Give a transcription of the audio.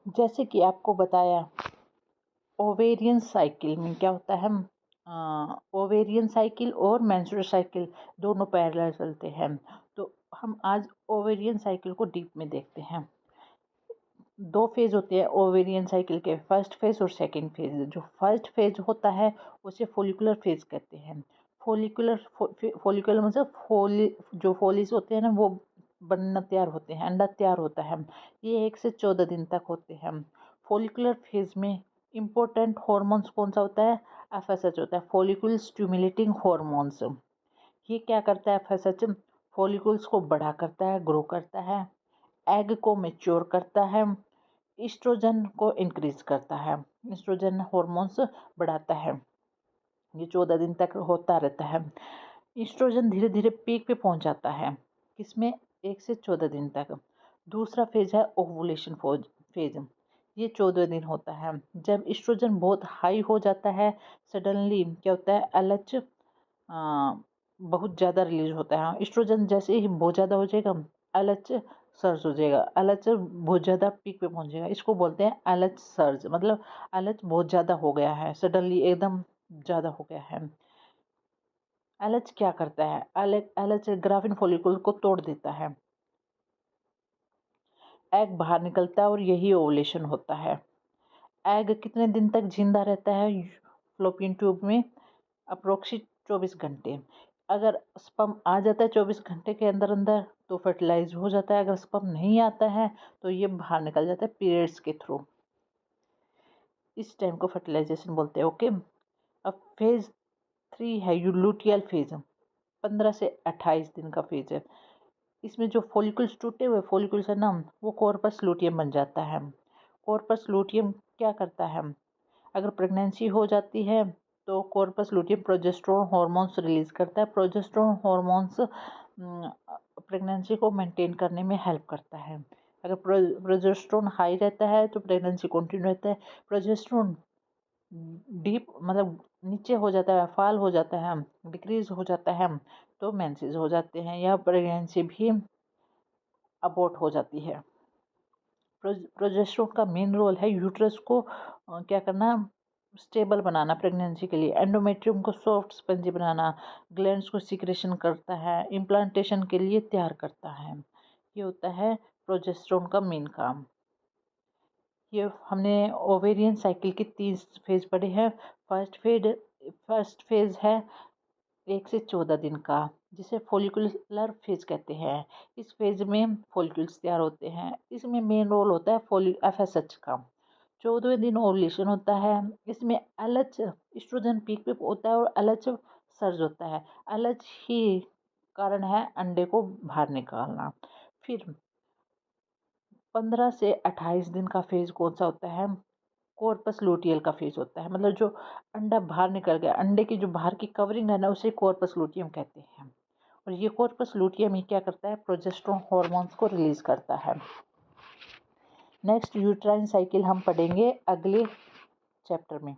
जैसे कि आपको बताया, ओवेरियन साइकिल में क्या होता है, ओवेरियन साइकिल और मेंस्ट्रुअल साइकिल दोनों पैरेलल चलते हैं। तो हम आज ओवेरियन साइकिल को डीप में देखते हैं। दो फेज होते हैं ओवेरियन साइकिल के, फर्स्ट फेज और सेकंड फेज। जो फर्स्ट फेज होता है उसे फोलिकुलर फेज कहते हैं। फोलिकुलर मतलब जो फोलिस होते हैं ना, वो बनना तैयार होते हैं, अंडा तैयार होता है। ये 1 से 14 दिन तक होते हैं। फोलिकुलर फेज में इम्पोर्टेंट हॉर्मोन्स कौन सा होता है? एफएसएच होता है, फॉलिकुल स्टिमुलेटिंग हॉर्मोन्स। ये क्या करता है एफएसएच? फॉलिकुल्स को बड़ा करता है, ग्रो करता है, एग को मेच्योर करता है, ईस्ट्रोजन को इंक्रीज करता है, ईस्ट्रोजन हॉर्मोन्स बढ़ाता है। ये 14 दिन तक होता रहता है। ईस्ट्रोजन धीरे धीरे पीक पे पहुंच जाता है, किसमें? 1 से 14 दिन तक। दूसरा फेज है ओवुलेशन फेज। ये 14 दिन होता है। जब ईस्ट्रोजन बहुत हाई हो जाता है, सडनली क्या होता है, एलएच बहुत ज़्यादा रिलीज होता है। ईस्ट्रोजन जैसे ही बहुत ज़्यादा हो जाएगा, एलएच सर्ज हो जाएगा, एलएच बहुत ज़्यादा पीक पे पहुंचेगा। इसको बोलते हैं एलएच सर्ज, मतलब एलएच बहुत ज़्यादा हो गया है, सडनली एकदम ज़्यादा हो गया है। एलएच क्या करता है? एलएच ग्राफिन फॉलिकल को तोड़ देता है, एग बाहर निकलता है और यही ओवुलेशन होता है। एग कितने दिन तक जिंदा रहता है फ्लोपियन ट्यूब में? अप्रोक्सीमेट 24 घंटे। अगर स्पर्म आ जाता है 24 घंटे के अंदर अंदर तो फर्टिलाइज हो जाता है। अगर स्पर्म नहीं आता है तो ये बाहर निकल जाता है पीरियड्स के थ्रू। इस टाइम को फर्टिलाइजेशन बोलते हैं। ओके, अब फेज 3 है यूलुटियल फेज, 15 से 28 दिन का फेज है। इसमें जो फॉलिकल्स टूटे हुए फॉलिकल्स है ना, वो कॉर्पस लूटियम बन जाता है। कॉर्पस लूटियम क्या करता है? अगर प्रेगनेंसी हो जाती है तो corpus luteum progesterone hormones release करता है। प्रोजेस्टेरोन हार्मोन्स प्रेगनेंसी को मेंटेन करने में हेल्प करता है। अगर प्रोजेस्टेरोन हाई रहता है तो प्रेगनेंसी कंटिन्यू रहता है। प्रोजेस्टेरोन डीप मतलब नीचे हो जाता है, फॉल हो जाता है, डिक्रीज हो जाता है, तो मेंसेस हो जाते हैं या प्रेगनेंसी भी अबॉर्ट हो जाती है। प्रोजेस्टेरोन का मेन रोल है यूट्रस को क्या करना, स्टेबल बनाना प्रेगनेंसी के लिए, एंडोमेट्रियम को सॉफ्ट स्पंजी बनाना, ग्लैंड्स को सिक्रेशन करता है, इम्प्लांटेशन के लिए तैयार करता है। ये होता है प्रोजेस्टेरोन का मेन काम। ये हमने ओवेरियन साइकिल के 3 फेज पढ़े हैं। फर्स्ट फेज है 1 से 14 दिन का, जिसे फॉलिकुलर फेज कहते हैं। इस फेज में फॉलिकल्स तैयार होते हैं। इसमें मेन रोल होता है एफएसएच का। 14वें दिन ओवुलेशन होता है। इसमें एलएच एस्ट्रोजन पीक पे होता है और एलएच सर्ज होता है। एलएच ही कारण है अंडे को बाहर निकालना। फिर 15 से 28 दिन का फेज कौन सा होता है? कॉर्पस लूटियल का फेज होता है। मतलब जो अंडा बाहर निकल गया, अंडे की जो बाहर की कवरिंग है ना, उसे कॉर्पस लूटियम कहते हैं। और ये कॉर्पस लूटियम ही क्या करता है? प्रोजेस्टेरोन हार्मोन्स को रिलीज करता है। नेक्स्ट यूट्राइन साइकिल हम पढ़ेंगे अगले चैप्टर में।